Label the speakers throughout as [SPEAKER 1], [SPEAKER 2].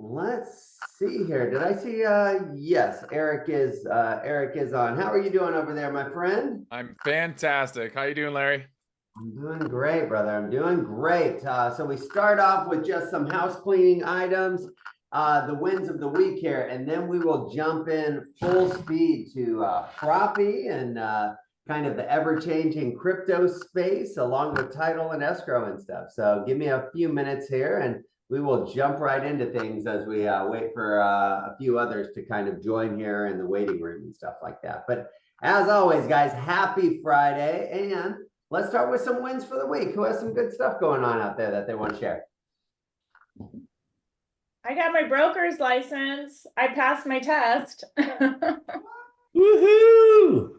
[SPEAKER 1] Let's see here. Did I see yes, Eric is on. How are you doing over there, my friend?
[SPEAKER 2] I'm fantastic. How you doing, Larry?
[SPEAKER 1] I'm doing great, brother. I'm doing great. So we start off with just some house cleaning items, the wins of the week here, and then we will jump in full speed to property and kind of the ever-changing crypto space, along with title and escrow and stuff. So give me a few minutes here, and we will jump right into things as we wait for a few others to kind of join here in the waiting room and stuff like that. But as always, guys, happy Friday, and let's start with some wins for the week. Who has some good stuff going on out there that they want to share?
[SPEAKER 3] I got my broker's license. I passed my test.
[SPEAKER 1] Woohoo!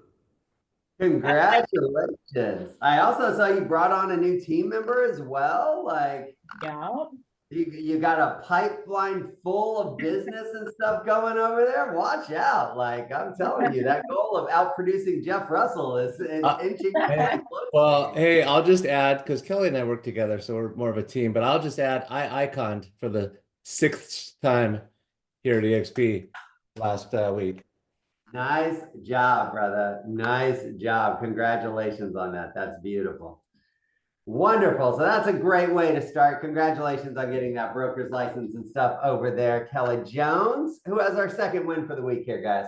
[SPEAKER 1] Congratulations. I also saw you brought on a new team member as well. Like,
[SPEAKER 3] Yeah.
[SPEAKER 1] you got a pipeline full of business and stuff going over there. Watch out. Like, I'm telling you, that goal of outproducing Jeff Russell is inching
[SPEAKER 4] Hey, well, hey, I'll just add, because Kelly and I work together, so we're more of a team, but I'll just add, I iconed for the 6th time here at EXP last week.
[SPEAKER 1] Nice job, brother. Nice job. Congratulations on that. That's beautiful. Wonderful. So that's a great way to start. Congratulations on getting that broker's license and stuff over there, Kelly Jones. Who has our second win for the week here, guys?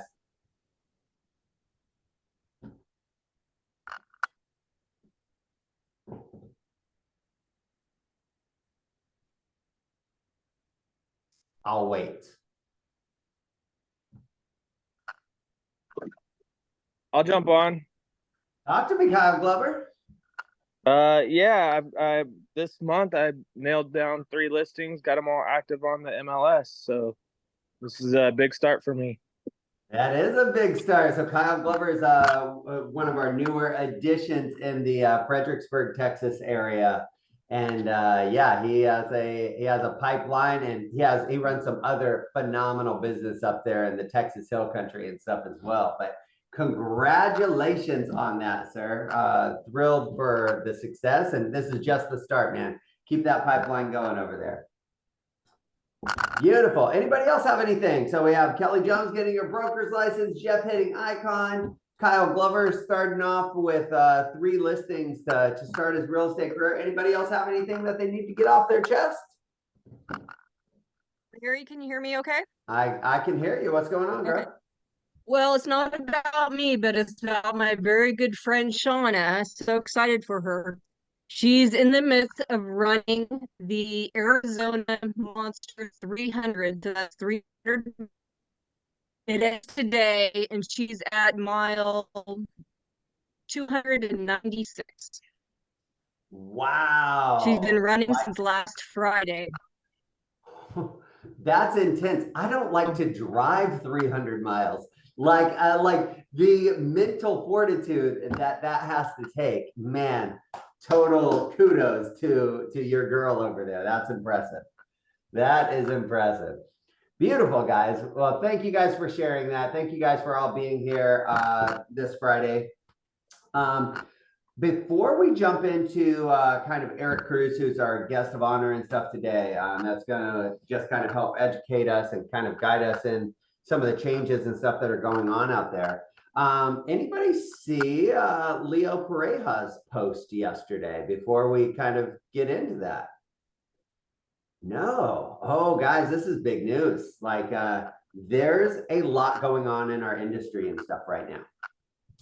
[SPEAKER 1] I'll wait.
[SPEAKER 5] I'll jump on.
[SPEAKER 1] Talk to me, Kyle Glover.
[SPEAKER 5] Yeah, I this month I nailed down 3 listings, got them all active on the MLS. So this is a big start for me.
[SPEAKER 1] That is a big start. So Kyle Glover is one of our newer additions in the Fredericksburg, Texas area. And yeah, he has a pipeline, and he runs some other phenomenal business up there in the Texas Hill Country and stuff as well. But congratulations on that, sir. Thrilled for the success, and this is just the start, man. Keep that pipeline going over there. Beautiful. Anybody else have anything? So we have Kelly Jones getting your broker's license, Jeff hitting icon, Kyle Glover starting off with 3 listings to start his real estate career. Anybody else have anything that they need to get off their chest?
[SPEAKER 6] Harry, can you hear me okay?
[SPEAKER 1] I can hear you. What's going on, girl?
[SPEAKER 6] Okay. Well, it's not about me, but it's about my very good friend Shauna. So excited for her. She's in the midst of running the Arizona Monster 300. So that's 300 minutes today, and she's at mile 296.
[SPEAKER 1] Wow.
[SPEAKER 6] She's been running since last Friday.
[SPEAKER 1] That's intense. I don't like to drive 300 miles. Like the mental fortitude that has to take, man. Total kudos to your girl over there. That's impressive. That is impressive. Beautiful, guys. Well, thank you guys for sharing that. Thank you guys for all being here this Friday. Before we jump into kind of Eric Cruz, who's our guest of honor and stuff today, that's going to just kind of help educate us and kind of guide us in some of the changes and stuff that are going on out there. Anybody see Leo Pareja's post yesterday before we kind of get into that? No. Oh, guys, this is big news. Like, there's a lot going on in our industry and stuff right now.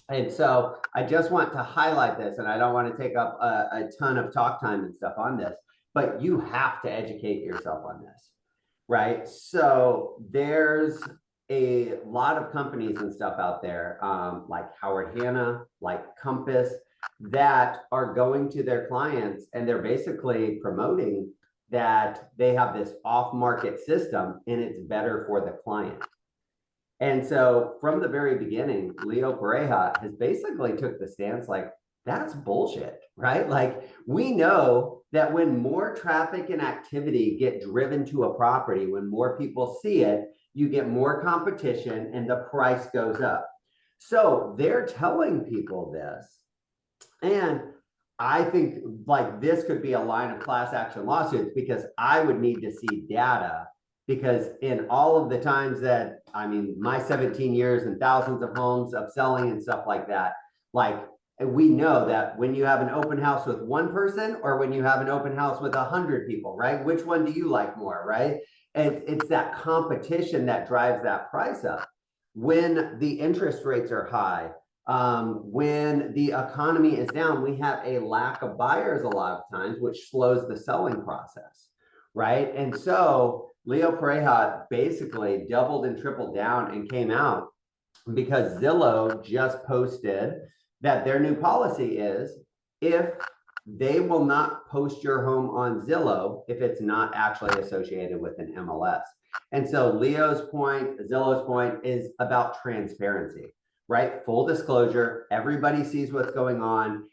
[SPEAKER 1] And so I just want to highlight this, and I don't want to take up a ton of talk time and stuff on this, but you have to educate yourself on this, right? So there's a lot of companies and stuff out there, like Howard Hanna, like Compass, that are going to their clients and they're basically promoting that they have this off-market system and it's better for the client. And so from the very beginning, Leo Pareja has basically took the stance like, that's bullshit, right? Like, we know that when more traffic and activity get driven to a property, when more people see it, you get more competition and the price goes up. So they're telling people this. And I think like this could be a line of class action lawsuits, because I would need to see data because in all of the times that, I mean, my 17 years and thousands of homes of selling and stuff like that, like we know that when you have an open house with one person or when you have an open house with 100 people, right? Which one do you like more, right? And it's that competition that drives that price up. When the interest rates are high, when the economy is down, we have a lack of buyers a lot of times, which slows the selling process, right? And so Leo Pareja basically doubled and tripled down and came out because Zillow just posted that their new policy is if they will not post your home on Zillow if it's not actually associated with an MLS. And so Leo's point, Zillow's point is about transparency, right? Full disclosure, everybody sees what's going on,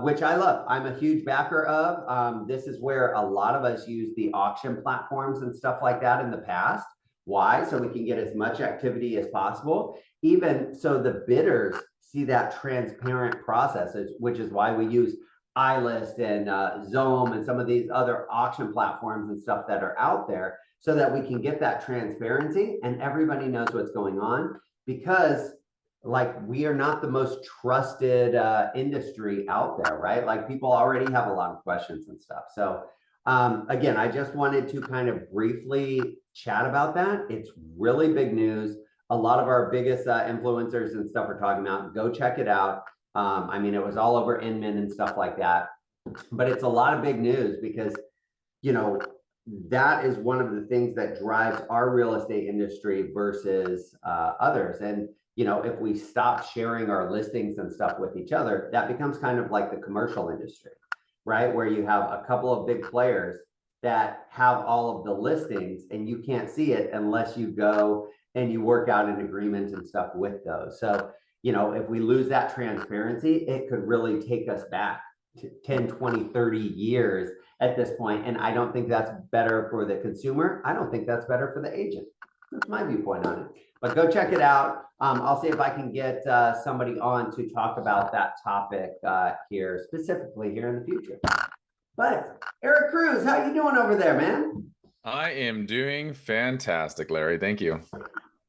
[SPEAKER 1] which I love. I'm a huge backer of. This is where a lot of us use the auction platforms and stuff like that in the past. Why? So we can get as much activity as possible, even so the bidders see that transparent process, which is why we use iList and Zoom and some of these other auction platforms and stuff that are out there so that we can get that transparency and everybody knows what's going on, because like we are not the most trusted industry out there, right? Like people already have a lot of questions and stuff. So again, I just wanted to kind of briefly chat about that. It's really big news. A lot of our biggest influencers and stuff are talking about. Go check it out. I mean, it was all over Inman and stuff like that. But it's a lot of big news because, you know, that is one of the things that drives our real estate industry versus others. And, you know, if we stop sharing our listings and stuff with each other, that becomes kind of like the commercial industry, right? Where you have a couple of big players that have all of the listings and you can't see it unless you go and you work out an agreement and stuff with those. So, you know, if we lose that transparency, it could really take us back to 10, 20, 30 years at this point. And I don't think that's better for the consumer. I don't think that's better for the agent. That's my viewpoint on it. But go check it out. I'll see if I can get somebody on to talk about that topic here, specifically here in the future. But Eric Cruz, how you doing over there, man?
[SPEAKER 2] I am doing fantastic, Larry. Thank you.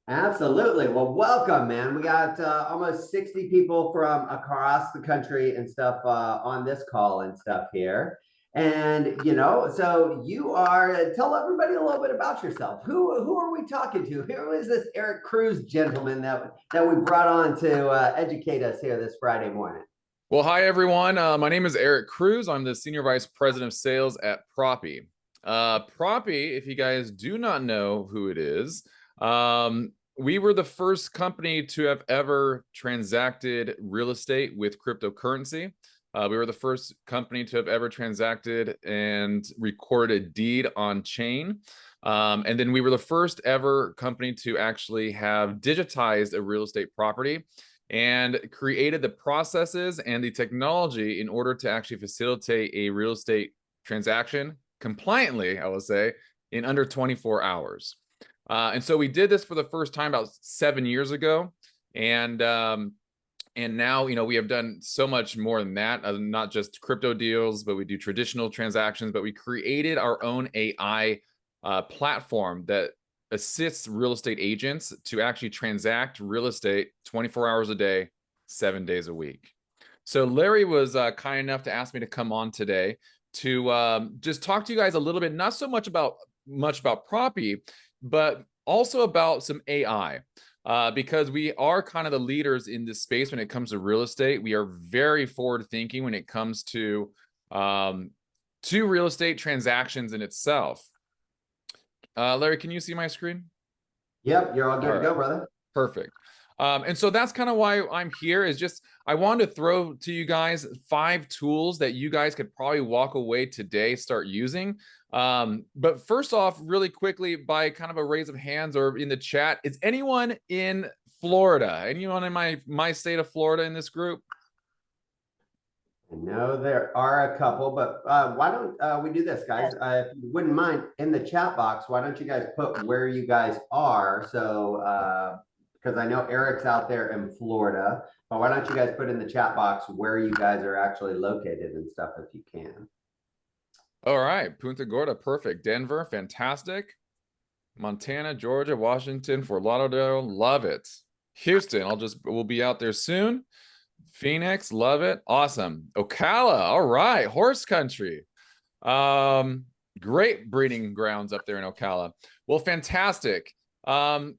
[SPEAKER 1] Absolutely. Well, welcome, man. We got almost 60 people from across the country and stuff on this call and stuff here. And, you know, so you are, tell everybody a little bit about yourself. Who are we talking to? Who is this Eric Cruz gentleman that we brought on to educate us here this Friday morning?
[SPEAKER 2] Well, hi, everyone. My name is Eric Cruz. I'm the Senior Vice President of Sales at Proppy. Proppy, if you guys do not know who it is, we were the first company to have ever transacted real estate with cryptocurrency. We were the first company to have ever transacted and recorded a deed on chain. And then we were the first ever company to actually have digitized a real estate property and created the processes and the technology in order to actually facilitate a real estate transaction compliantly, I will say, in under 24 hours. And so we did this for the first time about 7 years ago. And now, you know, we have done so much more than that, not just crypto deals, but we do traditional transactions, but we created our own AI platform that assists real estate agents to actually transact real estate 24 hours a day, 7 days a week. So Larry was kind enough to ask me to come on today to just talk to you guys a little bit, not so much about Proppy, but also about some AI. Because we are kind of the leaders in this space when it comes to real estate. We are very forward thinking when it comes to real estate transactions in itself. Larry, can you see my screen?
[SPEAKER 1] Yep, you're all good to go, brother.
[SPEAKER 2] Perfect. And so that's kind of why I'm here, is just I wanted to throw to you guys 5 tools that you guys could probably walk away today, start using. But first off, really quickly, by kind of a raise of hands or in the chat, is anyone in Florida? Anyone in my state of Florida in this group?
[SPEAKER 1] I know there are a couple, but why don't we do this, guys? If you wouldn't mind, in the chat box, why don't you guys put where you guys are? So, because I know Eric's out there in Florida, but why don't you guys put in the chat box where you guys are actually located and stuff if you can.
[SPEAKER 2] All right, Punta Gorda, perfect. Denver, fantastic. Montana, Georgia, Washington, Fort Lauderdale, love it. Houston, we'll be out there soon. Phoenix, love it. Awesome. Ocala, all right. Horse country. Great breeding grounds up there in Ocala. Well, fantastic. Well,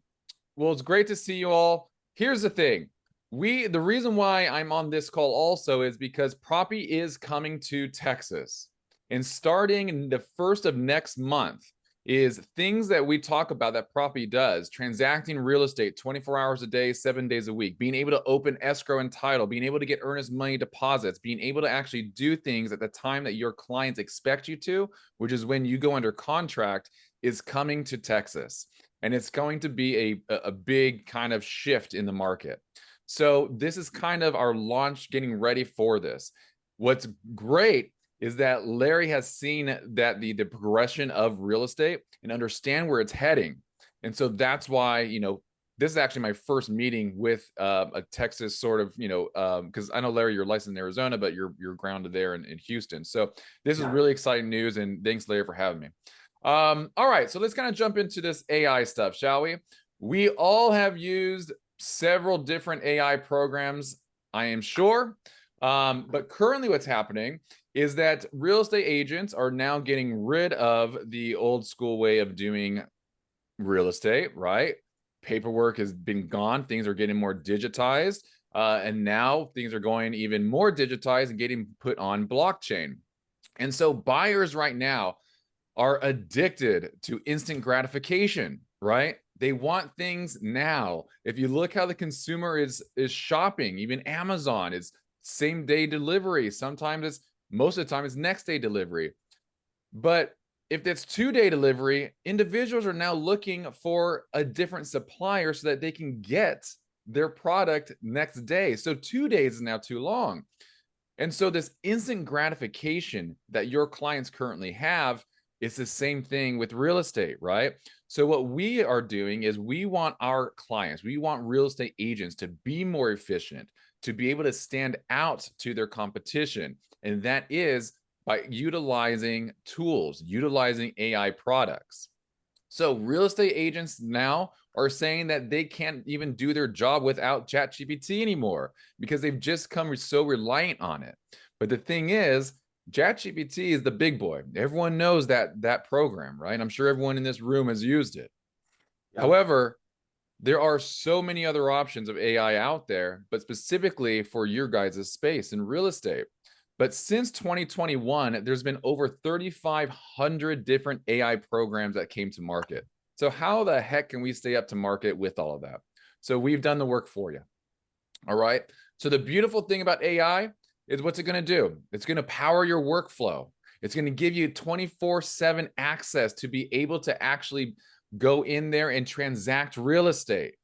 [SPEAKER 2] it's great to see you all. Here's the thing. The reason why I'm on this call also is because Proppy is coming to Texas. And starting the first of next month is things that we talk about that Proppy does, transacting real estate 24 hours a day, 7 days a week, being able to open escrow and title, being able to get earnest money deposits, being able to actually do things at the time that your clients expect you to, which is when you go under contract, is coming to Texas. And it's going to be a big kind of shift in the market. So this is kind of our launch, getting ready for this. What's great is that Larry has seen that the progression of real estate and understand where it's heading. And so that's why, this is actually my first meeting with a Texas sort of, because I know, Larry, you're licensed in Arizona, but you're grounded there in Houston. So this is really exciting news. And thanks, Larry, for having me. All right, so let's kind of jump into this AI stuff, shall we? We all have used several different AI programs, I am sure. But currently what's happening is that real estate agents are now getting rid of the old school way of doing real estate, right? Paperwork has been gone. Things are getting more digitized. And now things are going even more digitized and getting put on blockchain. And so buyers right now are addicted to instant gratification, right? They want things now. If you look how the consumer is shopping, even Amazon is same day delivery. Sometimes most of the time it's next day delivery. But if it's 2-day delivery, individuals are now looking for a different supplier so that they can get their product next day. So 2 days is now too long. And so this instant gratification that your clients currently have, it's the same thing with real estate, right? So what we are doing is we want our clients, we want real estate agents to be more efficient, to be able to stand out to their competition. And that is by utilizing tools, utilizing AI products. So real estate agents now are saying that they can't even do their job without ChatGPT anymore because they've just come so reliant on it. But the thing is, ChatGPT is the big boy. Everyone knows that program, right? I'm sure everyone in this room has used it. Yeah. However, there are so many other options of AI out there, but specifically for your guys' space in real estate. But since 2021, there's been over 3,500 different AI programs that came to market. So how the heck can we stay up to market with all of that? So we've done the work for you. All right. So the beautiful thing about AI is what's it going to do? It's going to power your workflow. It's going to give you 24/7 access to be able to actually go in there and transact real estate.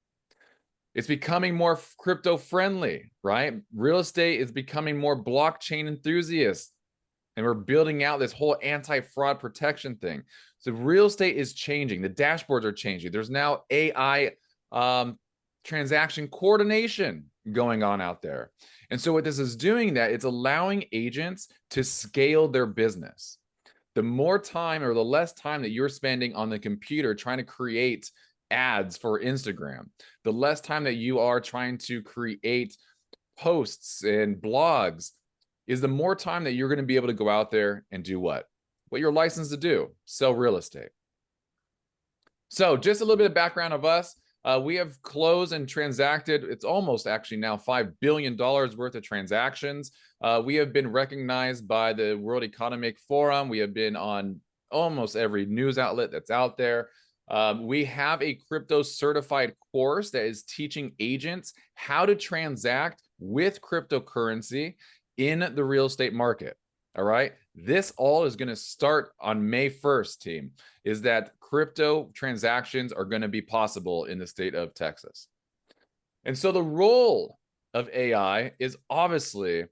[SPEAKER 2] It's becoming more crypto friendly, right? Real estate is becoming more blockchain enthusiast. And we're building out this whole anti-fraud protection thing. So real estate is changing. The dashboards are changing. There's now AI transaction coordination going on out there. And so what this is doing, that it's allowing agents to scale their business. The more time or the less time that you're spending on the computer trying to create ads for Instagram, the less time that you are trying to create posts and blogs, is the more time that you're going to be able to go out there and do what you're licensed to do, sell real estate. So just a little bit of background of us. We have closed and transacted, it's almost actually now $5 billion worth of transactions. We have been recognized by the World Economic Forum. We have been on almost every news outlet that's out there. We have a crypto certified course that is teaching agents how to transact with cryptocurrency in the real estate market. All right. This all is going to start on May 1st, team, is that crypto transactions are going to be possible in the state of Texas. And so the role of AI is obviously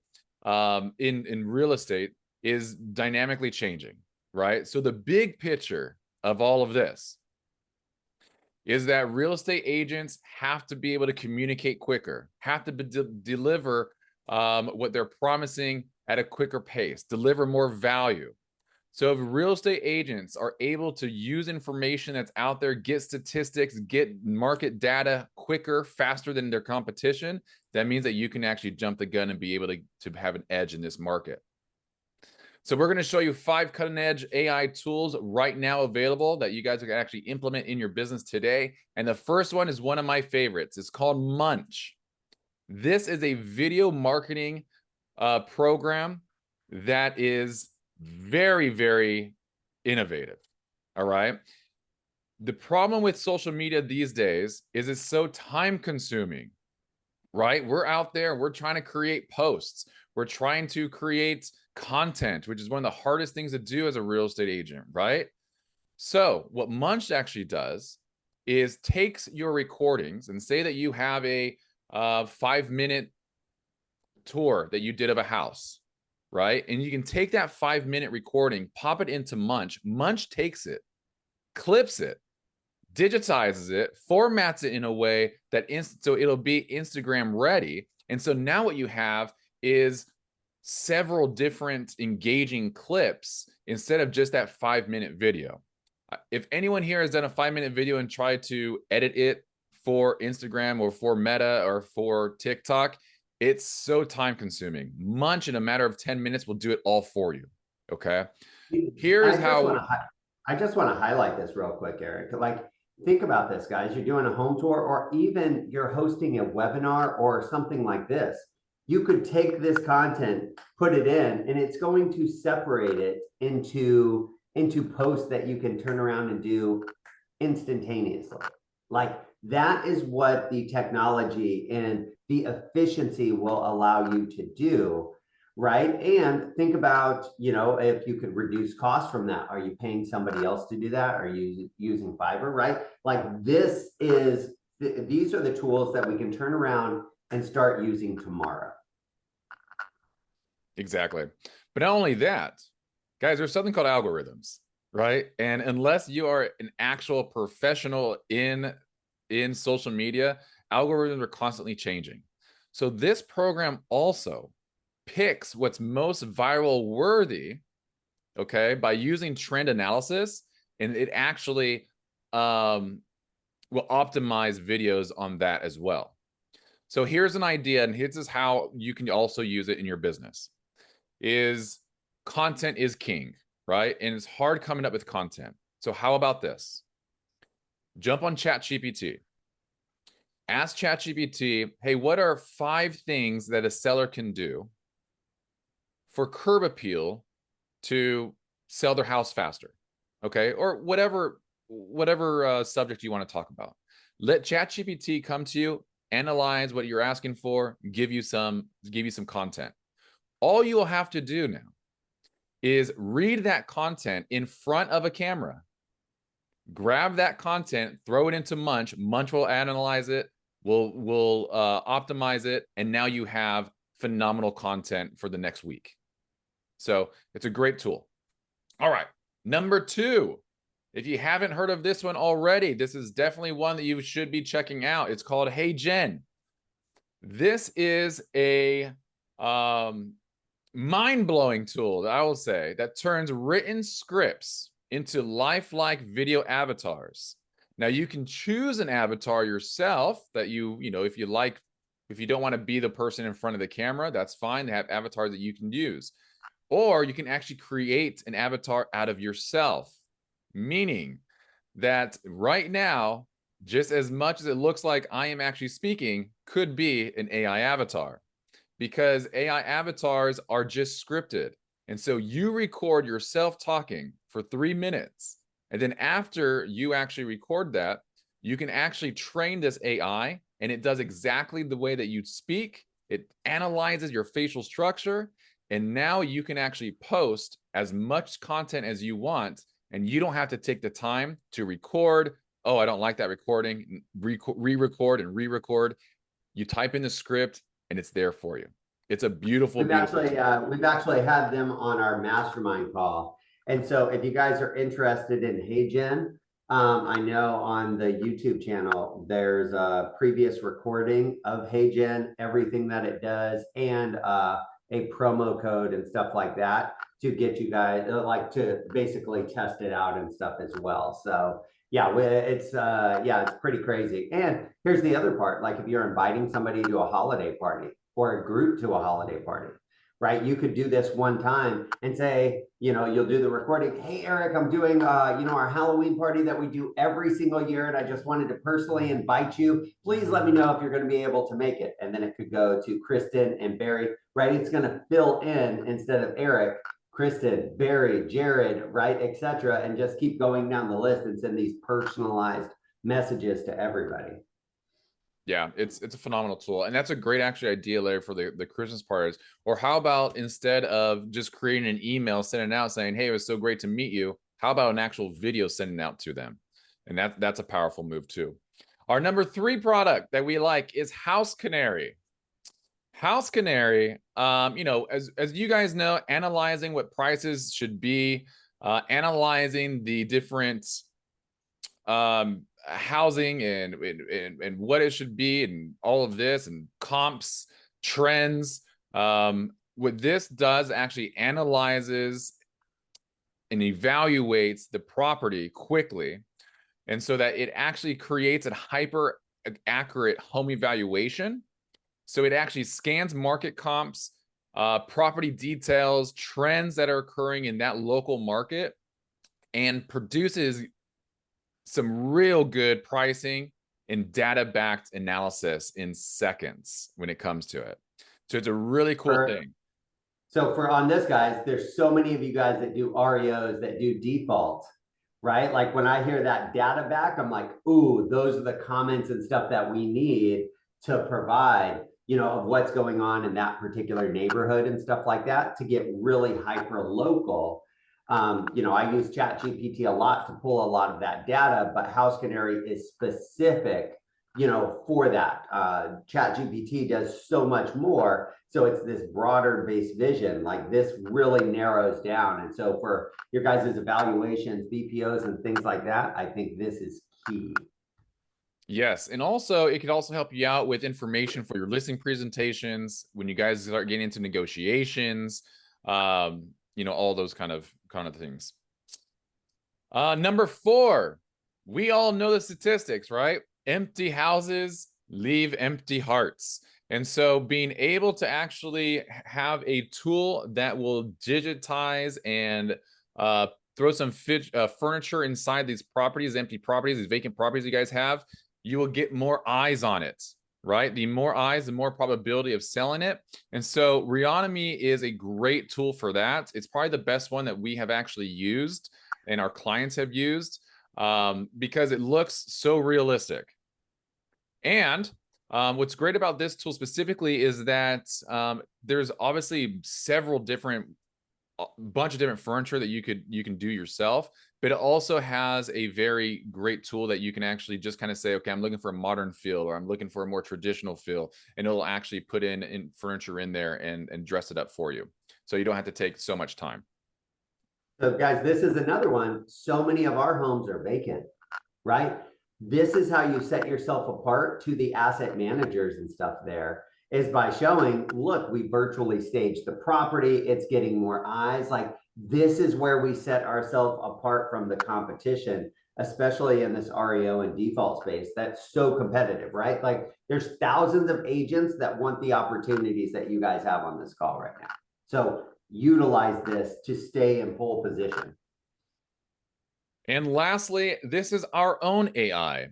[SPEAKER 2] in real estate is dynamically changing, right? So the big picture of all of this is that real estate agents have to be able to communicate quicker, have to deliver what they're promising at a quicker pace, deliver more value. So if real estate agents are able to use information that's out there, get statistics, get market data quicker, faster than their competition, that means that you can actually jump the gun and be able to have an edge in this market. So we're going to show you 5 cutting edge AI tools right now available that you guys can actually implement in your business today. And the first one is one of my favorites. It's called Munch. This is a video marketing program that is very, very innovative. All right. The problem with social media these days is it's so time consuming, right? We're out there, we're trying to create posts. We're trying to create content, which is one of the hardest things to do as a real estate agent, right? So what Munch actually does is takes your recordings and say that you have a 5-minute tour that you did of a house, right? And you can take that 5-minute recording, pop it into Munch. Munch takes it, clips it, digitizes it, formats it in a way that so it'll be Instagram ready. And so now what you have is several different engaging clips instead of just that 5-minute video. If anyone here has done a 5-minute video and tried to edit it for Instagram or for Meta or for TikTok, it's so time consuming. Munch in a matter of 10 minutes will do it all for you. Okay. Here's
[SPEAKER 1] I just want to highlight this real quick, Eric. Like, think about this, guys. You're doing a home tour, or even you're hosting a webinar or something like this. You could take this content, put it in, and it's going to separate it into posts that you can turn around and do instantaneously. Like, that is what the technology and the efficiency will allow you to do, right? And think about, you know, if you could reduce costs from that. Are you paying somebody else to do that? Are you using Fiverr, right? Like, these are the tools that we can turn around and start using tomorrow.
[SPEAKER 2] Exactly. But not only that, guys, there's something called algorithms, right? And unless you are an actual professional in social media, algorithms are constantly changing. So this program also picks what's most viral worthy, okay, by using trend analysis, and it actually will optimize videos on that as well. So here's an idea, and here's how you can also use it in your business. Is content is king, right? And it's hard coming up with content. So how about this? Jump on ChatGPT. Ask ChatGPT, hey, what are 5 things that a seller can do for curb appeal to sell their house faster? Okay, or whatever subject you want to talk about. Let ChatGPT come to you, analyze what you're asking for, give you some content. All you will have to do now is read that content in front of a camera. Grab that content, throw it into Munch. Munch will analyze it, will optimize it, and now you have phenomenal content for the next week. So it's a great tool. All right, number 2. If you haven't heard of this one already, this is definitely one that you should be checking out. It's called Hey Jen. This is a mind-blowing tool, I will say, that turns written scripts into lifelike video avatars. Now you can choose an avatar yourself that you know, if you don't want to be the person in front of the camera, that's fine. They have avatars that you can use. Or you can actually create an avatar out of yourself, meaning that right now, just as much as it looks like I am actually speaking, could be an AI avatar, because AI avatars are just scripted. And so you record yourself talking for 3 minutes. And then after you actually record that, you can actually train this AI, and it does exactly the way that you speak. It analyzes your facial structure. And now you can actually post as much content as you want, and you don't have to take the time to record. Oh, I don't like that recording, re-record and re-record. You type in the script and it's there for you. It's a beautiful,
[SPEAKER 1] we've actually had them on our mastermind call. And so if you guys are interested in Hey Jen, I know on the YouTube channel, there's a previous recording of Hey Jen, everything that it does, and a promo code and stuff like that. to get you guys, like to basically test it out and stuff as well. So yeah, it's pretty crazy. And here's the other part, like if you're inviting somebody to a holiday party or a group to a holiday party, right? You could do this one time and say, you'll do the recording. Hey, Eric, I'm doing, our Halloween party that we do every single year. And I just wanted to personally invite you. Please let me know if you're going to be able to make it. And then it could go to Kristen and Barry, right? It's going to fill in instead of Eric, Kristen, Barry, Jared, right, etc., and just keep going down the list and send these personalized messages to everybody.
[SPEAKER 2] Yeah, it's a phenomenal tool, and that's a great actually idea, Larry, for the Christmas parties. Or how about instead of just creating an email, sending out saying, "Hey, it was so great to meet you," how about an actual video sending out to them? And that's a powerful move too. Our number 3 product that we like is House Canary. House Canary, as you guys know, analyzing what prices should be, analyzing the different housing and what it should be, and all of this, and comps, trends. What this does actually analyzes and evaluates the property quickly, and so that it actually creates a hyper accurate home evaluation. So it actually scans market comps, property details, trends that are occurring in that local market, and produces some real good pricing and data-backed analysis in seconds when it comes to it. So it's a really cool thing.
[SPEAKER 1] So on this, guys, there's so many of you guys that do REOs, that do default, right? Like when I hear that data back, I'm like, ooh, those are the comments and stuff that we need to provide, of what's going on in that particular neighborhood and stuff like that, to get really hyper local. I use ChatGPT a lot to pull a lot of that data, but House Canary is specific, for that. ChatGPT does so much more. So it's this broader based vision, like this really narrows down. And so for your guys' evaluations, BPOs and things like that, I think this is key.
[SPEAKER 2] Yes, and also it could also help you out with information for your listing presentations when you guys start getting into negotiations, all those kind of things. Number 4, we all know the statistics, right? Empty houses leave empty hearts. And so being able to actually have a tool that will digitize and throw some furniture inside these properties, empty properties, these vacant properties you guys have, you will get more eyes on it, right? The more eyes, the more probability of selling it. And so Reonomy is a great tool for that. It's probably the best one that we have actually used and our clients have used, because it looks so realistic. And what's great about this tool specifically is that there's obviously a bunch of different furniture that you can do yourself, but it also has a very great tool that you can actually just kind of say, okay, I'm looking for a modern feel, or I'm looking for a more traditional feel, and it'll actually put in furniture in there and dress it up for you, so you don't have to take so much time.
[SPEAKER 1] So guys, this is another one. So many of our homes are vacant, right? This is how you set yourself apart to the asset managers and stuff there, is by showing, look, we virtually staged the property. It's getting more eyes. Like, this is where we set ourselves apart from the competition, especially in this REO and default space. That's so competitive, right? Like, there's thousands of agents that want the opportunities that you guys have on this call right now. So utilize this to stay in pole position.
[SPEAKER 2] And lastly, this is our own AI.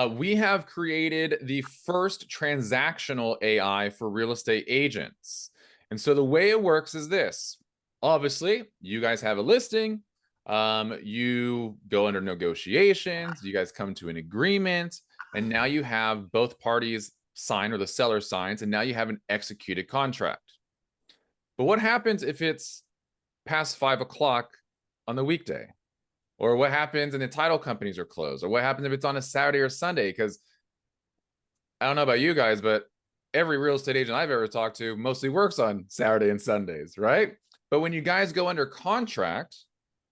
[SPEAKER 2] We have created the first transactional AI for real estate agents. And so the way it works is this. Obviously, you guys have a listing. You go under negotiations. You guys come to an agreement. And now you have both parties sign, or the seller signs, and now you have an executed contract. But what happens if it's past 5 o'clock on the weekday? Or what happens and the title companies are closed? Or what happens if it's on a Saturday or Sunday? Because I don't know about you guys, but every real estate agent I've ever talked to mostly works on Saturday and Sundays, right? But when you guys go under contract,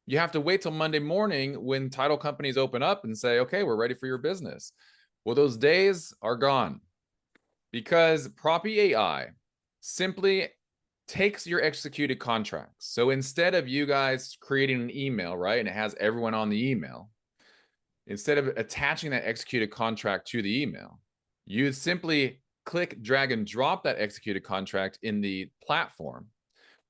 [SPEAKER 2] you have to wait till Monday morning when title companies open up and say, okay, we're ready for your business. Well, those days are gone, because Propy AI simply takes your executed contracts. So instead of you guys creating an email, right, and it has everyone on the email, instead of attaching that executed contract to the email, you simply click, drag, and drop that executed contract in the platform.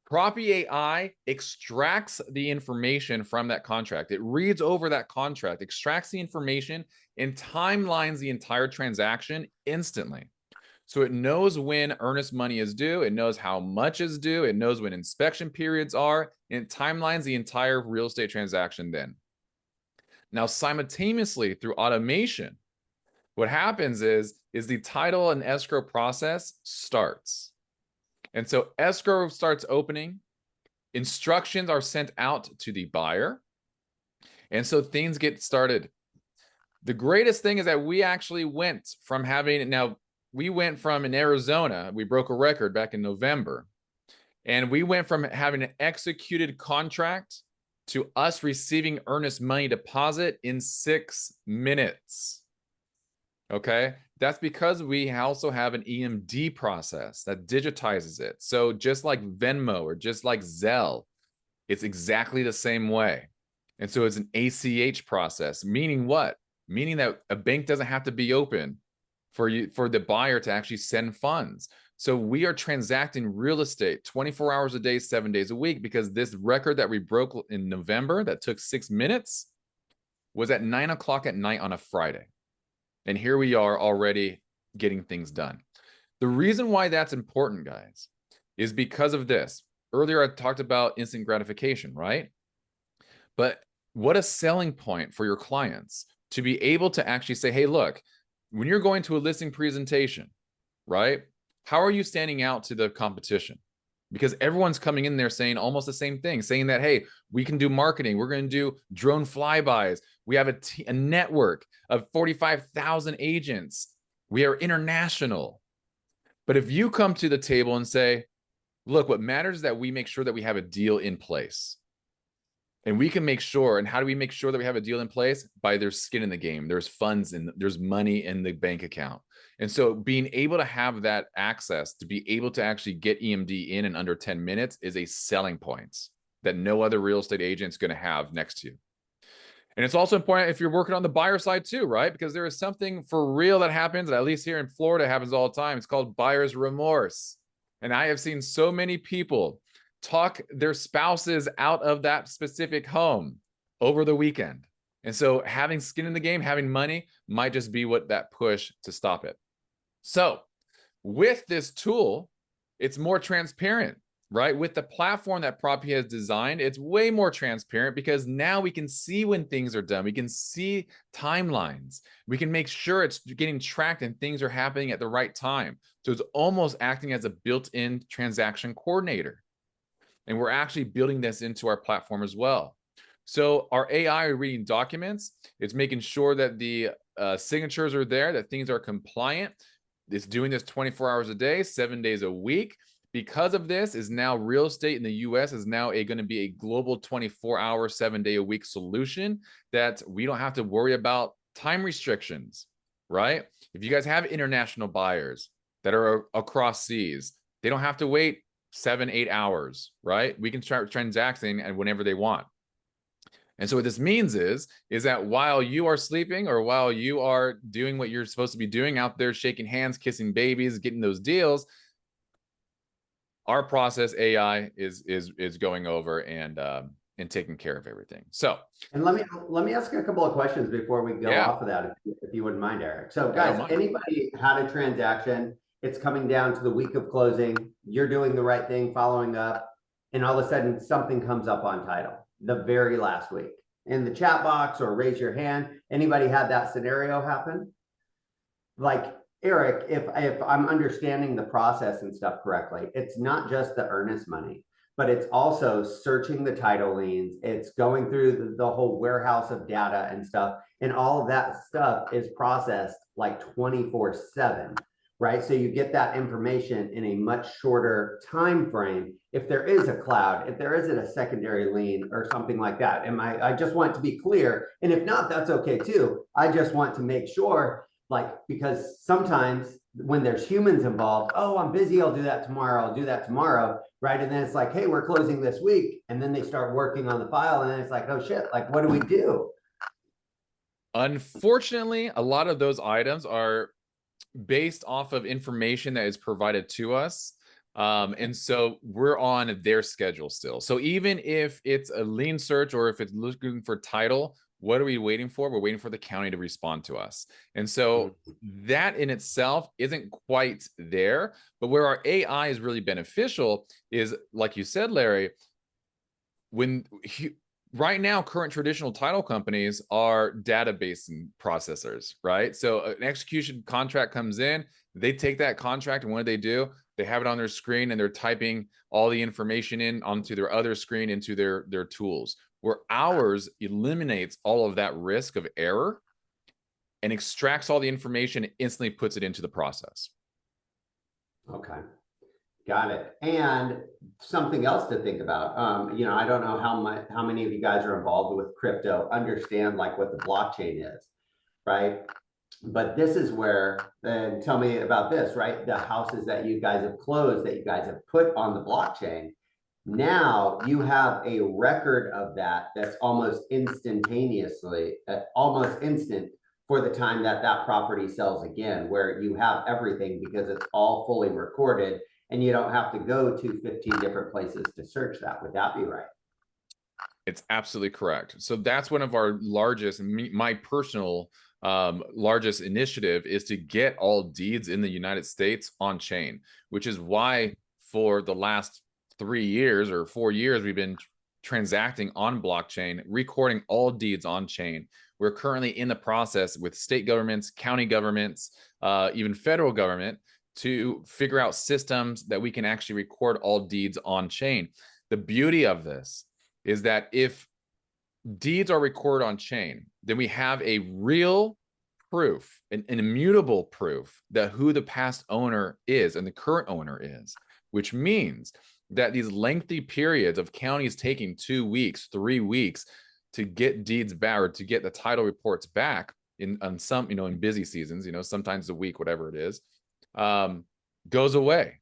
[SPEAKER 2] Propy AI extracts the information from that contract. It reads over that contract, extracts the information, and timelines the entire transaction instantly. So it knows when earnest money is due, it knows how much is due, it knows when inspection periods are, and it timelines the entire real estate transaction then. Now, simultaneously through automation, what happens is the title and escrow process starts. And so escrow starts opening, instructions are sent out to the buyer, and so things get started. The greatest thing is that we actually went from having, now we went from in Arizona, we broke a record back in November, and we went from having an executed contract to us receiving earnest money deposit in 6 minutes. Okay, that's because we also have an EMD process that digitizes it. So just like Venmo or just like Zelle, it's exactly the same way. And so it's an ACH process, meaning what? Meaning that a bank doesn't have to be open for the buyer to actually send funds. So we are transacting real estate 24 hours a day, 7 days a week, because this record that we broke in November that took 6 minutes was at 9 o'clock at night on a Friday. And here we are already getting things done. The reason why that's important, guys, is because of this. Earlier, I talked about instant gratification, right? But what a selling point for your clients to be able to actually say, hey, look, when you're going to a listing presentation, right? How are you standing out to the competition? Because everyone's coming in there saying almost the same thing, saying that, hey, we can do marketing. We're going to do drone flybys. We have a network of 45,000 agents. We are international. But if you come to the table and say, look, what matters is that we make sure that we have a deal in place. And we can make sure, and how do we make sure that we have a deal in place? By there's skin in the game, there's funds, and there's money in the bank account. And so being able to have that access to be able to actually get EMD in under 10 minutes is a selling point that no other real estate agent is going to have next to you. And it's also important if you're working on the buyer side too, right? Because there is something for real that happens, at least here in Florida, happens all the time. It's called buyer's remorse. And I have seen so many people talk their spouses out of that specific home over the weekend. And so having skin in the game, having money might just be what that push to stop it. So with this tool, it's more transparent, right? With the platform that Propy has designed, it's way more transparent because now we can see when things are done. We can see timelines. We can make sure it's getting tracked and things are happening at the right time. So it's almost acting as a built-in transaction coordinator. And we're actually building this into our platform as well. So our AI reading documents, it's making sure that the signatures are there, that things are compliant. It's doing this 24 hours a day, 7 days a week. Because of this, is now real estate in the US is now going to be a global 24-hour, 7-day-a-week solution that we don't have to worry about time restrictions, right? If you guys have international buyers that are across seas, they don't have to wait 7-8 hours, right? We can start transacting and whenever they want. And so what this means is that while you are sleeping or while you are doing what you're supposed to be doing out there, shaking hands, kissing babies, getting those deals, our process AI is going over and taking care of everything. So,
[SPEAKER 1] and let me ask you a couple of questions before we go off of that, if you wouldn't mind, Eric. So guys, anybody had a transaction, it's coming down to the week of closing, you're doing the right thing, following up, and all of a sudden something comes up on title the very last week. In the chat box or raise your hand, anybody had that scenario happen? Like, Eric, if I'm understanding the process and stuff correctly, it's not just the earnest money, but it's also searching the title liens. It's going through the whole warehouse of data and stuff. And all of that stuff is processed like 24/7, right? So you get that information in a much shorter time frame. If there is a cloud, if there isn't a secondary lien or something like that. I just want to be clear. And if not, that's okay too. I just want to make sure Like, because sometimes when there's humans involved, oh, I'm busy, I'll do that tomorrow, I'll do that tomorrow, right? And then it's like, hey, we're closing this week. And then they start working on the file, and then it's like, oh shit, like, what do we do?
[SPEAKER 2] Unfortunately, a lot of those items are based off of information that is provided to us. And so we're on their schedule still. So even if it's a lien search or if it's looking for title, what are we waiting for? We're waiting for the county to respond to us. And so that in itself isn't quite there. But where our AI is really beneficial is, like you said, Larry, right now, current traditional title companies are database processors, right? So an execution contract comes in, they take that contract, and what do? They have it on their screen, and they're typing all the information in onto their other screen into their tools. Where ours eliminates all of that risk of error and extracts all the information and instantly puts it into the process.
[SPEAKER 1] Okay. Got it. And something else to think about. You know, I don't know how many of you guys are involved with crypto, understand like what the blockchain is, right? But this is where, and tell me about this, right? The houses that you guys have closed, that you guys have put on the blockchain. Now you have a record of that that's almost instantaneously, almost instant for the time that that property sells again, where you have everything because it's all fully recorded. And you don't have to go to 15 different places to search that. Would that be right?
[SPEAKER 2] It's absolutely correct. So that's one of our largest, my personal largest initiative is to get all deeds in the United States on chain, which is why for the last 3 years or 4 years, we've been transacting on blockchain, recording all deeds on chain. We're currently in the process with state governments, county governments, even federal government, to figure out systems that we can actually record all deeds on chain. The beauty of this is that if deeds are recorded on chain, then we have a real proof, an immutable proof that who the past owner is and the current owner is, which means that these lengthy periods of counties taking 2 weeks, 3 weeks to get deeds back or to get the title reports back on some, in busy seasons, sometimes a week, whatever it is, goes away.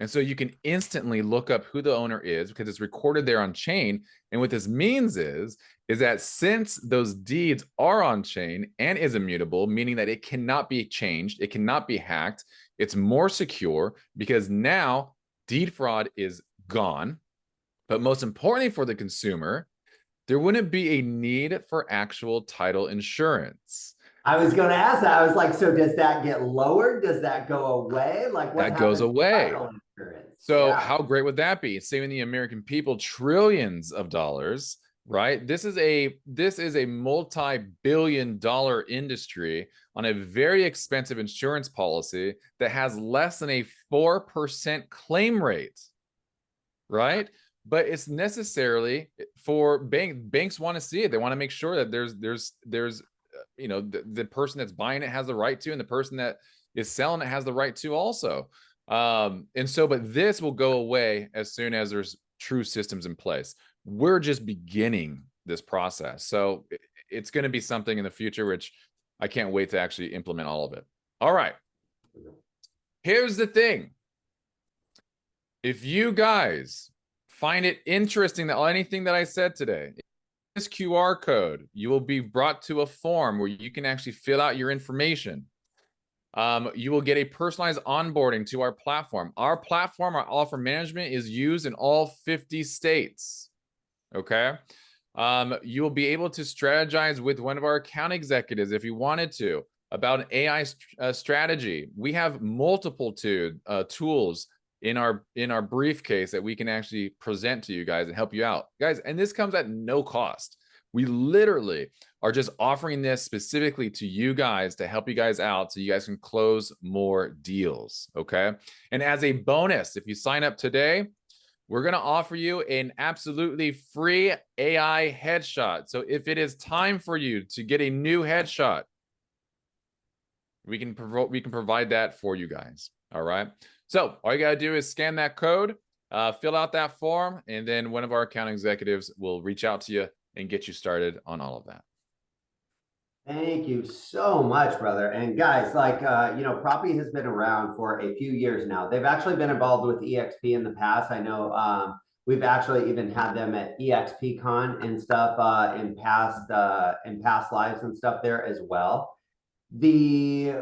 [SPEAKER 2] And so you can instantly look up who the owner is because it's recorded there on chain. And what this means is that since those deeds are on chain and is immutable, meaning that it cannot be changed, it cannot be hacked, it's more secure because now deed fraud is gone. But most importantly for the consumer, there wouldn't be a need for actual title insurance.
[SPEAKER 1] I was going to ask that. I was like, so does that get lowered? Does that go away? Like what
[SPEAKER 2] that goes away. So
[SPEAKER 1] yeah.
[SPEAKER 2] How great would that be? Saving the American people trillions of dollars, right? This is a multi-billion-dollar industry on a very expensive insurance policy that has less than a 4% claim rate, right? But it's necessarily for banks want to see it. They want to make sure that there's the person that's buying it has the right to, and the person that is selling it has the right to also. But this will go away as soon as there's true systems in place. We're just beginning this process. So it's going to be something in the future, which I can't wait to actually implement all of it. All right. Here's the thing. If you guys find it interesting that anything that I said today, this QR code, you will be brought to a form where you can actually fill out your information. You will get a personalized onboarding to our platform. Our platform, our offer management, is used in all 50 states. Okay. You will be able to strategize with one of our account executives if you wanted to about an AI strategy. We have multiple tools in our briefcase that we can actually present to you guys and help you out, guys. And this comes at no cost. We literally are just offering this specifically to you guys to help you guys out so you guys can close more deals. Okay. And as a bonus, if you sign up today, we're going to offer you an absolutely free AI headshot. So if it is time for you to get a new headshot, we can provide that for you guys. All right. So all you got to do is scan that code, fill out that form, and then one of our account executives will reach out to you and get you started on all of that.
[SPEAKER 1] Thank you so much, brother. And guys, like, Proppy has been around for a few years now. They've actually been involved with EXP in the past. I know we've actually even had them at EXP Con and stuff in past lives and stuff there as well. The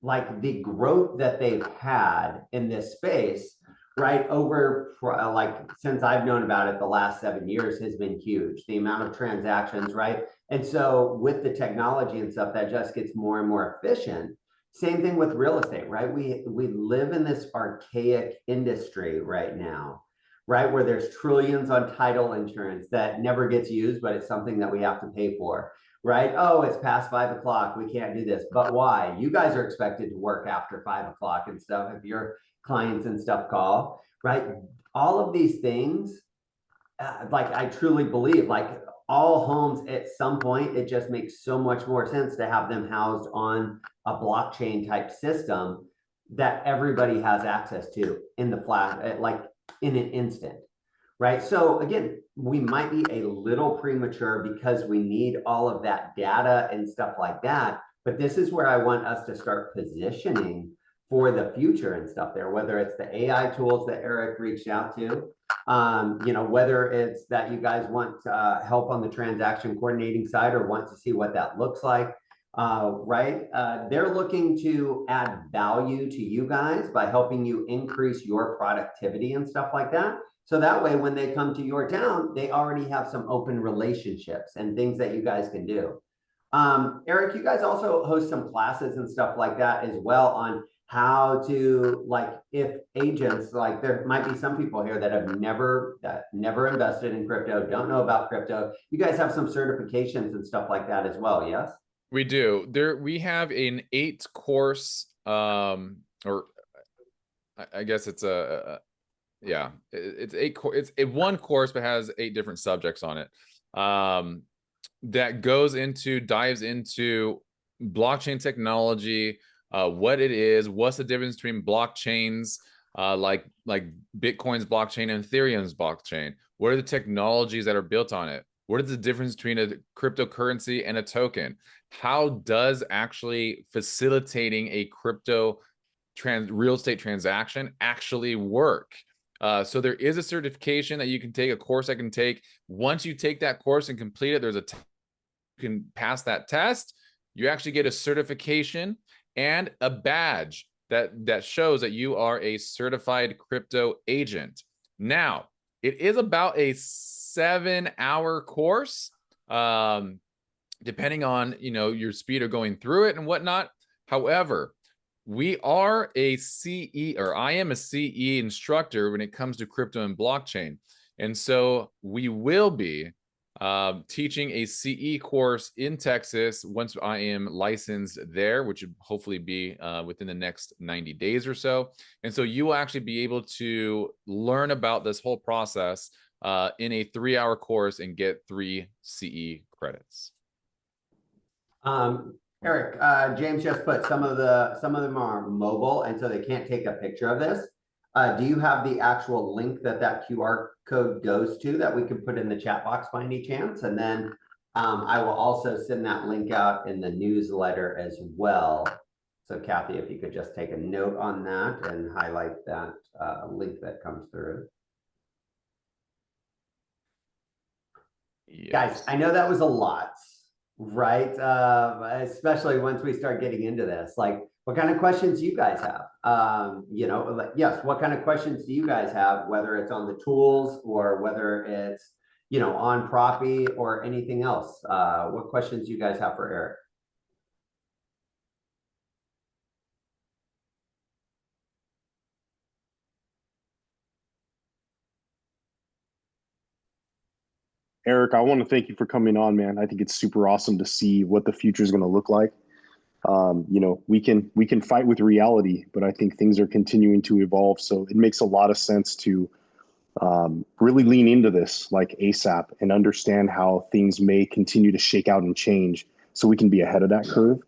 [SPEAKER 1] the growth that they've had in this space, right, over like since I've known about it, the last 7 years has been huge. The amount of transactions, right? And so with the technology and stuff, that just gets more and more efficient. Same thing with real estate, right? We live in this archaic industry right now, right? Where there's trillions on title insurance that never gets used, but it's something that we have to pay for, right? Oh, it's past 5 o'clock. We can't do this. But why? You guys are expected to work after 5 o'clock and stuff if your clients and stuff call, right? All of these things, I truly believe, all homes at some point, it just makes so much more sense to have them housed on a blockchain type system that everybody has access to in the flat, like in an instant, right? So again, we might be a little premature because we need all of that data and stuff like that. But this is where I want us to start positioning for the future and stuff there, whether it's the AI tools that Eric reached out to, whether it's that you guys want help on the transaction coordinating side or want to see what that looks like, right? They're looking to add value to you guys by helping you increase your productivity and stuff like that. So that way, when they come to your town, they already have some open relationships and things that you guys can do. Eric, you guys also host some classes and stuff like that as well on how to, if agents, there might be some people here that have never invested in crypto, don't know about crypto. You guys have some certifications and stuff like that as well, yes?
[SPEAKER 2] We do. We have an 8-course, or I guess it's yeah, it's one course, but has 8 different subjects on it. That dives into blockchain technology, what it is, what's the difference between blockchains, like Bitcoin's blockchain and Ethereum's blockchain. What are the technologies that are built on it? What is the difference between a cryptocurrency and a token? How does actually facilitating a crypto real estate transaction actually work? So there is a certification that you can take, a course I can take. Once you take that course and complete it, there's you can pass that test. You actually get a certification and a badge that shows that you are a certified crypto agent. Now, it is about a 7-hour course, depending on your speed of going through it and whatnot. However, we are a CE, or I am a CE instructor when it comes to crypto and blockchain. And so we will be teaching a CE course in Texas once I am licensed there, which would hopefully be within the next 90 days or so. And so you will actually be able to learn about this whole process in a 3-hour course and get 3 CE credits.
[SPEAKER 1] Eric, James just put some of them are mobile, and so they can't take a picture of this. Do you have the actual link that QR code goes to that we can put in the chat box by any chance? And then I will also send that link out in the newsletter as well. So Kathy, if you could just take a note on that and highlight that link that comes through.
[SPEAKER 2] Yes.
[SPEAKER 1] Guys, I know that was a lot, right? Especially once we start getting into this, what kind of questions do you guys have? Yes, what kind of questions do you guys have, whether it's on the tools or whether it's, on Proppy or anything else? What questions do you guys have for Eric?
[SPEAKER 7] Eric, I want to thank you for coming on, man. I think it's super awesome to see what the future is going to look like. We can fight with reality, but I think things are continuing to evolve. So it makes a lot of sense to really lean into this like ASAP and understand how things may continue to shake out and change so we can be ahead of that curve.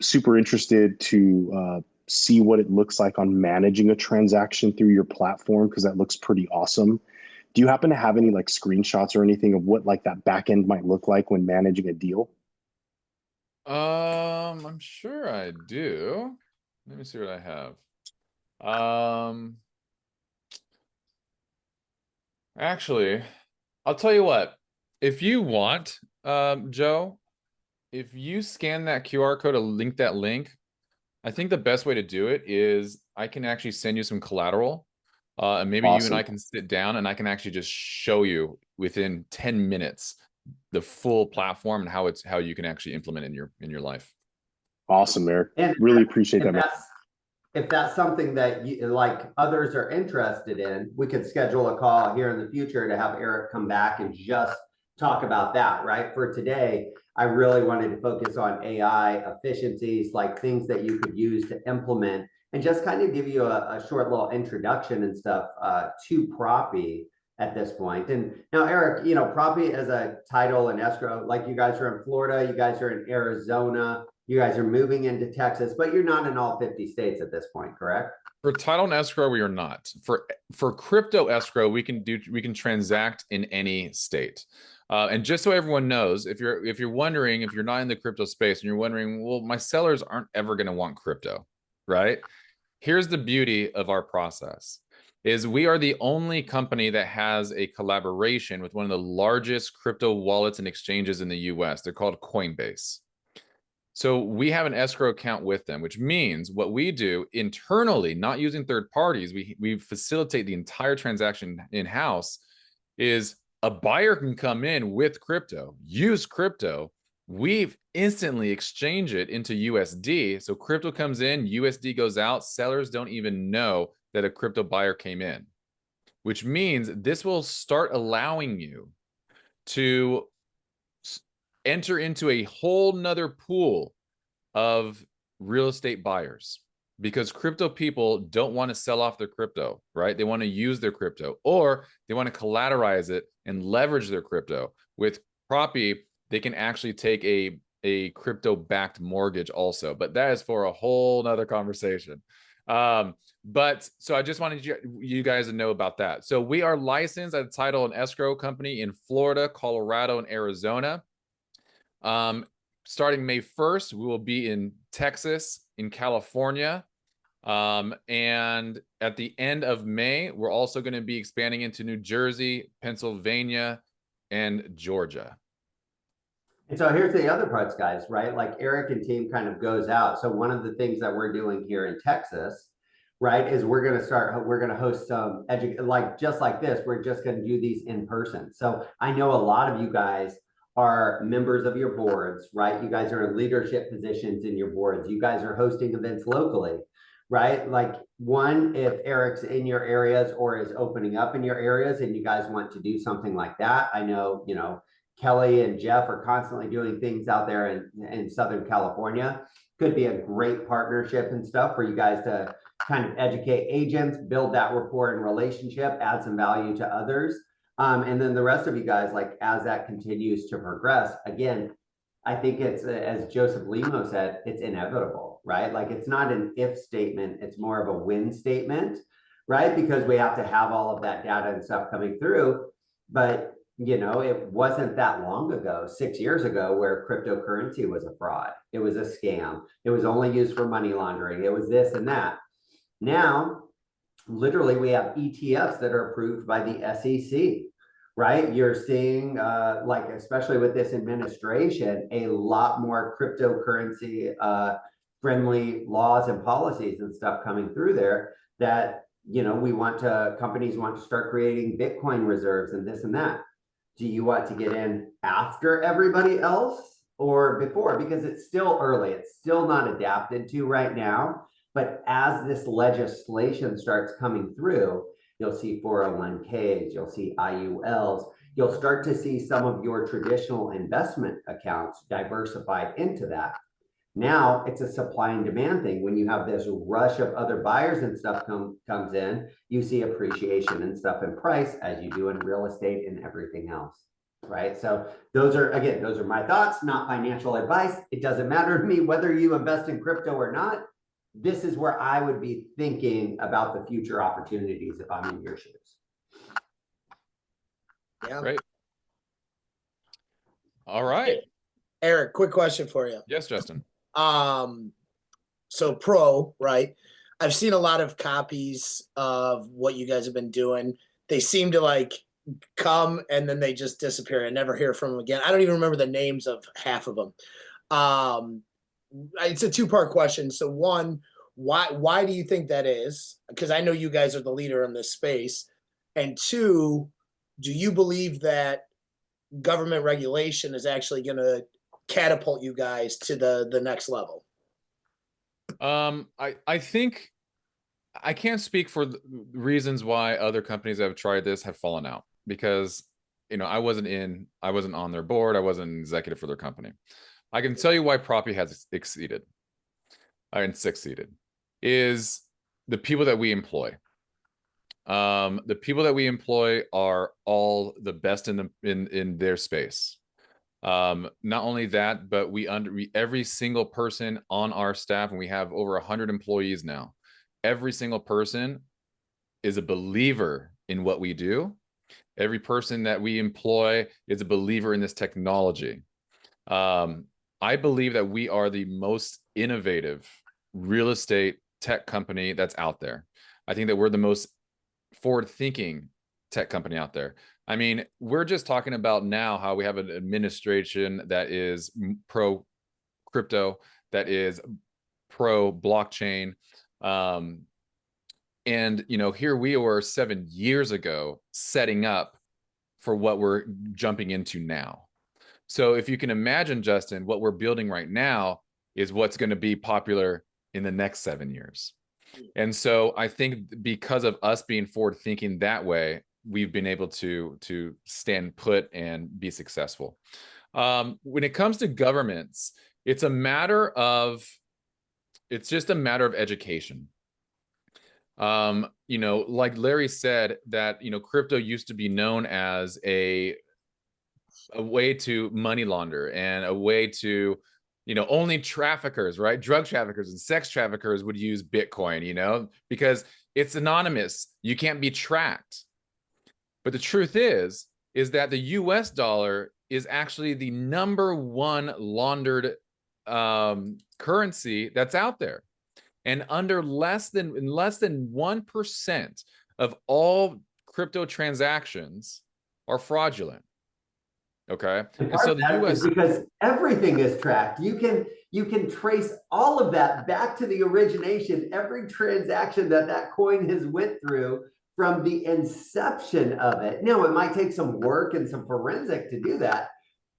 [SPEAKER 7] Super interested to see what it looks like on managing a transaction through your platform, because that looks pretty awesome. Do you happen to have any screenshots or anything of what that back end might look like when managing a deal?
[SPEAKER 2] I'm sure I do. Let me see what I have. Actually, I'll tell you what. If you want, Joe, if you scan that QR code or link that link, I think the best way to do it is I can actually send you some collateral. And maybe you and I
[SPEAKER 7] Awesome.
[SPEAKER 2] can sit down and I can actually just show you within 10 minutes the full platform and how you can actually implement in your life.
[SPEAKER 7] Awesome, Eric.
[SPEAKER 1] And
[SPEAKER 7] Really appreciate
[SPEAKER 1] if
[SPEAKER 7] that, man.
[SPEAKER 1] if that's something that you like others are interested in, we could schedule a call here in the future to have Eric come back and just talk about that, right? For today, I really wanted to focus on AI efficiencies, like things that you could use to implement, and just kind of give you a short little introduction and stuff to Proppy at this point. And now, Eric, Proppy as a title and escrow, like you guys are in Florida, you guys are in Arizona, you guys are moving into Texas, but you're not in all 50 states at this point, correct?
[SPEAKER 2] For title and escrow, we are not. For crypto escrow, we can transact in any state. And just so everyone knows, if you're wondering, if you're not in the crypto space and you're wondering, well, my sellers aren't ever going to want crypto, right? Here's the beauty of our process is we are the only company that has a collaboration with one of the largest crypto wallets and exchanges in the US. They're called Coinbase. So we have an escrow account with them, which means what we do internally, not using third parties, we facilitate the entire transaction in-house, is a buyer can come in with crypto, use crypto, we've instantly exchange it into USD. So crypto comes in, USD goes out, sellers don't even know that a crypto buyer came in, which means this will start allowing you to enter into a whole nother pool of real estate buyers because crypto people don't want to sell off their crypto, right? They want to use their crypto or they want to collateralize it and leverage their crypto. With Proppy, they can actually take a crypto backed mortgage also, but that is for a whole nother conversation. But so I just wanted you guys to know about that. So we are licensed as a title and escrow company in Florida, Colorado, and Arizona. Starting May 1st, we will be in Texas, in California. And at the end of May, we're also going to be expanding into New Jersey, Pennsylvania, and Georgia.
[SPEAKER 1] And so here's the other parts, guys, right? Like Eric and team kind of goes out. So one of the things that we're doing here in Texas, right, is we're going to host some just like this. We're just going to do these in person. So I know a lot of you guys are members of your boards, right? You guys are in leadership positions in your boards. You guys are hosting events locally, right? Like if Eric's in your areas or is opening up in your areas and you guys want to do something like that, I know, Kelly and Jeff are constantly doing things out there in Southern California. Could be a great partnership and stuff for you guys to kind of educate agents, build that rapport and relationship, add some value to others. And then the rest of you guys, like as that continues to progress, again, I think it's, as Joseph Limo said, it's inevitable, right? Like it's not an if statement, it's more of a when statement, right? Because we have to have all of that data and stuff coming through. But it wasn't that long ago, 6 years ago, where cryptocurrency was a fraud. It was a scam. It was only used for money laundering. It was this and that. Now, literally, we have ETFs that are approved by the SEC, right? You're seeing, especially with this administration, a lot more cryptocurrency friendly laws and policies and stuff coming through there that, companies want to start creating Bitcoin reserves and this and that. Do you want to get in after everybody else or before? Because it's still early. It's still not adapted to right now. But as this legislation starts coming through, you'll see 401ks, you'll see IULs, you'll start to see some of your traditional investment accounts diversified into that. Now it's a supply and demand thing. When you have this rush of other buyers and stuff comes in, you see appreciation and stuff in price as you do in real estate and everything else, right? So those are my thoughts, not financial advice. It doesn't matter to me whether you invest in crypto or not. This is where I would be thinking about the future opportunities if I'm in your shoes.
[SPEAKER 8] Yeah.
[SPEAKER 2] Great. All right.
[SPEAKER 8] Eric, quick question for you.
[SPEAKER 2] Yes, Justin.
[SPEAKER 8] So pro, right? I've seen a lot of copies of what you guys have been doing. They seem to like come and then they just disappear. I never hear from them again. I don't even remember the names of half of them. It's a two-part question. So one, why do you think that is? Because I know you guys are the leader in this space. And two, do you believe that government regulation is actually going to catapult you guys to the next level?
[SPEAKER 2] I think I can't speak for the reasons why other companies that have tried this have fallen out, because I wasn't on their board, I wasn't an executive for their company. I can tell you why Proppy has succeeded is the people that we employ. The people that we employ are all the best in their space. Not only that, but every single person on our staff, and we have over 100 employees now, every single person is a believer in what we do. Every person that we employ is a believer in this technology. I believe that we are the most innovative real estate tech company that's out there. I think that we're the most forward-thinking tech company out there. I mean, we're just talking about now how we have an administration that is pro crypto, that is pro blockchain. And here we were 7 years ago setting up for what we're jumping into now. So if you can imagine, Justin, what we're building right now is what's going to be popular in the next 7 years. And so I think because of us being forward thinking that way, we've been able to stand put and be successful. When it comes to governments, it's just a matter of education. Like Larry said, that crypto used to be known as a way to money launder and a way to only traffickers, right? Drug traffickers and sex traffickers would use Bitcoin, because it's anonymous. You can't be tracked. But the truth is that the US dollar is actually the #1 laundered currency that's out there. And less than 1% of all crypto transactions are fraudulent. Okay. And so the US,
[SPEAKER 1] because everything is tracked. You can trace all of that back to the origination, every transaction that coin has went through from the inception of it. Now, it might take some work and some forensic to do that,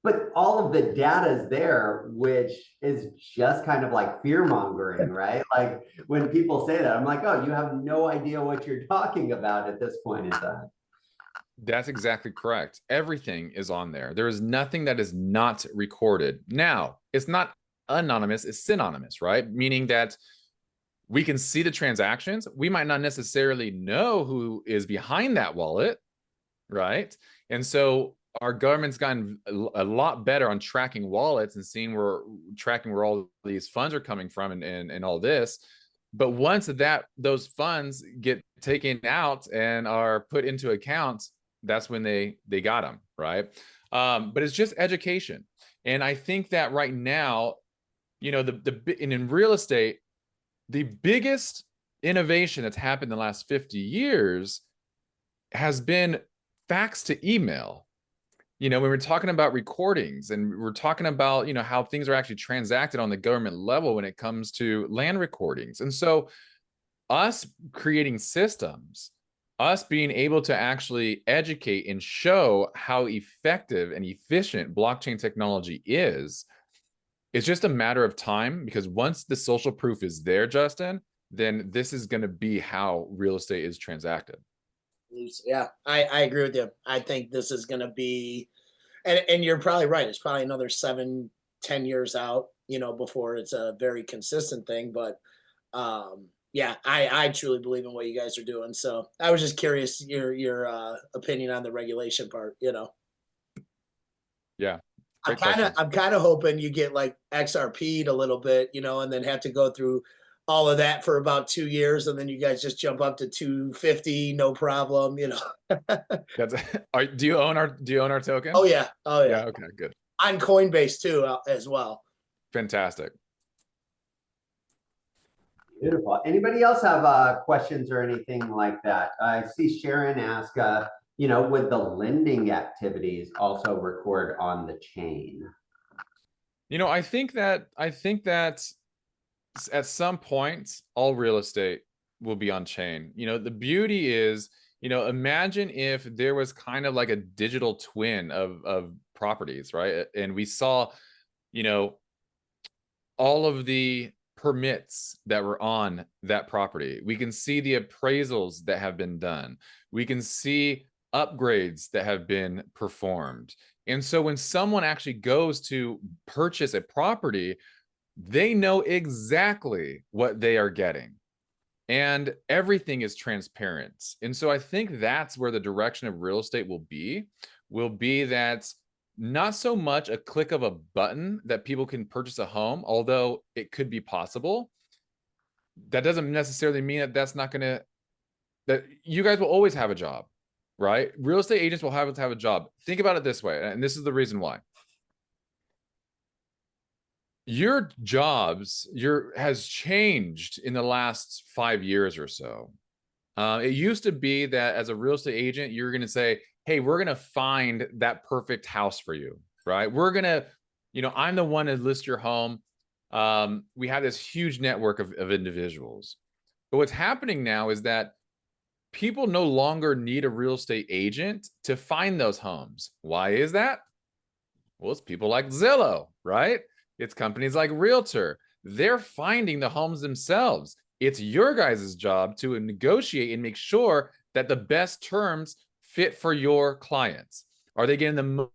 [SPEAKER 1] but all of the data is there, which is just kind of like fear mongering, right? Like when people say that, I'm like, oh, you have no idea what you're talking about at this point in time.
[SPEAKER 2] That's exactly correct. Everything is on there. There is nothing that is not recorded. Now, it's not anonymous, it's synonymous, right? Meaning that we can see the transactions. We might not necessarily know who is behind that wallet, right? And so our government's gotten a lot better on tracking wallets and seeing where all these funds are coming from and all this. But once those funds get taken out and are put into accounts, that's when they got them, right? But it's just education. And I think that right now, in real estate, the biggest innovation that's happened in the last 50 years has been fax to email. When we're talking about recordings and we're talking about, how things are actually transacted on the government level when it comes to land recordings. And so us creating systems, us being able to actually educate and show how effective and efficient blockchain technology is, it's just a matter of time, because once the social proof is there, Justin, then this is going to be how real estate is transacted.
[SPEAKER 8] Yeah, I agree with you. I think this is going to be, and you're probably right. It's probably another 7-10 years out, before it's a very consistent thing. But yeah, I truly believe in what you guys are doing. So I was just curious your opinion on the regulation part.
[SPEAKER 2] Yeah.
[SPEAKER 8] I'm kind of hoping you get like XRP'd a little bit, and then have to go through all of that for about 2 years, and then you guys just jump up to 250, no problem.
[SPEAKER 2] Do you own our token?
[SPEAKER 8] Oh yeah.
[SPEAKER 2] Yeah. Okay. Good.
[SPEAKER 8] on Coinbase too, as well.
[SPEAKER 2] Fantastic.
[SPEAKER 1] Beautiful. Anybody else have questions or anything like that? I see Sharon ask, would the lending activities also record on the chain?
[SPEAKER 2] I think that at some point, all real estate will be on chain. The beauty is, imagine if there was kind of like a digital twin of properties, right? And we saw, all of the permits that were on that property. We can see the appraisals that have been done. We can see upgrades that have been performed. And so when someone actually goes to purchase a property, they know exactly what they are getting. And everything is transparent. And so I think that's where the direction of real estate will be that not so much a click of a button that people can purchase a home, although it could be possible. That doesn't necessarily mean that you guys will always have a job, right? Real estate agents will have to have a job. Think about it this way, and this is the reason why. Your jobs has changed in the last 5 years or so. It used to be that as a real estate agent, you're going to say, hey, we're going to find that perfect house for you, right? We're going to, I'm the one to list your home. We have this huge network of individuals. But what's happening now is that people no longer need a real estate agent to find those homes. Why is that? Well, it's people like Zillow, right? It's companies like Realtor. They're finding the homes themselves. It's your guys' job to negotiate and make sure that the best terms fit for your clients. Are they getting the,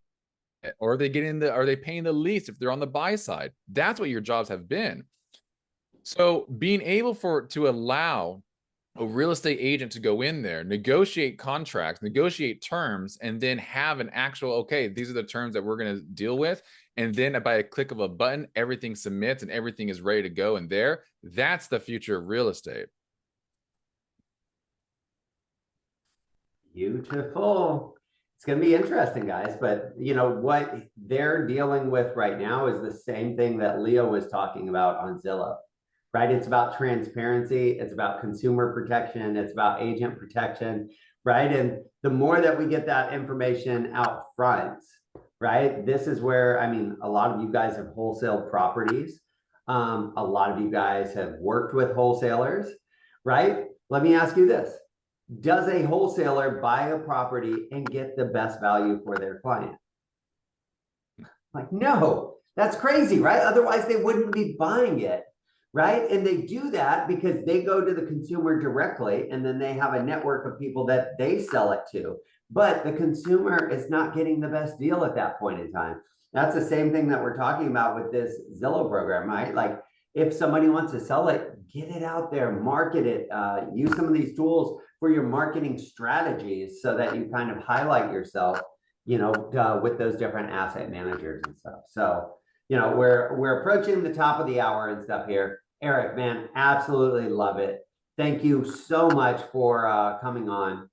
[SPEAKER 2] or are they paying the least if they're on the buy side? That's what your jobs have been. So being able to allow a real estate agent to go in there, negotiate contracts, negotiate terms, and then have an actual, okay, these are the terms that we're going to deal with. And then by a click of a button, everything submits and everything is ready to go in there. That's the future of real estate.
[SPEAKER 1] Beautiful. It's going to be interesting, guys. But what they're dealing with right now is the same thing that Leo was talking about on Zillow, right? It's about transparency. It's about consumer protection. It's about agent protection, right? And the more that we get that information out front, right? This is where, a lot of you guys have wholesaled properties. A lot of you guys have worked with wholesalers, right? Let me ask you this. Does a wholesaler buy a property and get the best value for their client? Like, no, that's crazy, right? Otherwise they wouldn't be buying it, right? And they do that because they go to the consumer directly and then they have a network of people that they sell it to. But the consumer is not getting the best deal at that point in time. That's the same thing that we're talking about with this Zillow program, right? Like if somebody wants to sell it, get it out there, market it, use some of these tools for your marketing strategies so that you kind of highlight yourself, with those different asset managers and stuff. So, we're approaching the top of the hour and stuff here. Eric, man, absolutely love it. Thank you so much for coming on.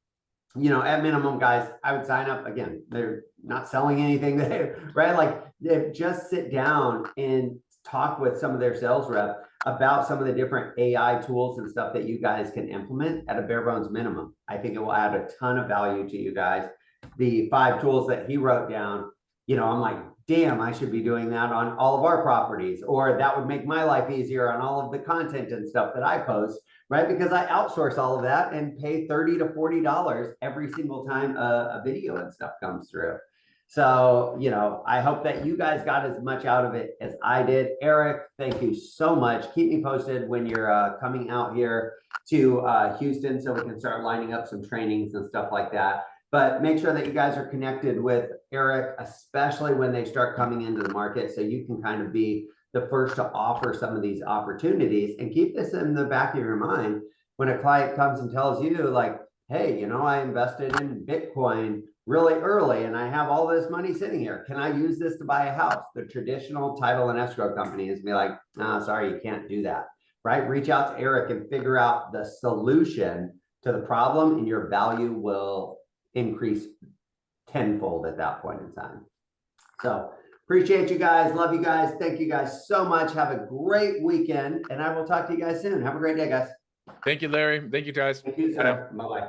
[SPEAKER 1] At minimum, guys, I would sign up. Again, they're not selling anything there, right? Like they just sit down and talk with some of their sales rep about some of the different AI tools and stuff that you guys can implement at a bare bones minimum. I think it will add a ton of value to you guys. The 5 tools that he wrote down, I'm like, damn, I should be doing that on all of our properties, or that would make my life easier on all of the content and stuff that I post, right? Because I outsource all of that and pay $30 to $40 every single time a video and stuff comes through. So, I hope that you guys got as much out of it as I did. Eric, thank you so much. Keep me posted when you're coming out here to Houston so we can start lining up some trainings and stuff like that. But make sure that you guys are connected with Eric, especially when they start coming into the market, so you can kind of be the first to offer some of these opportunities. And keep this in the back of your mind when a client comes and tells you like, hey, I invested in Bitcoin really early and I have all this money sitting here. Can I use this to buy a house? The traditional title and escrow company is be like, no, sorry, you can't do that, right? Reach out to Eric and figure out the solution to the problem, and your value will increase tenfold at that point in time. So Appreciate you guys. Love you guys. Thank you guys so much. Have a great weekend, and I will talk to you guys soon. Have a great day, guys.
[SPEAKER 2] Thank you, Larry. Thank you, guys.
[SPEAKER 1] Thank you,
[SPEAKER 2] Bye now.
[SPEAKER 1] sir. Bye-bye.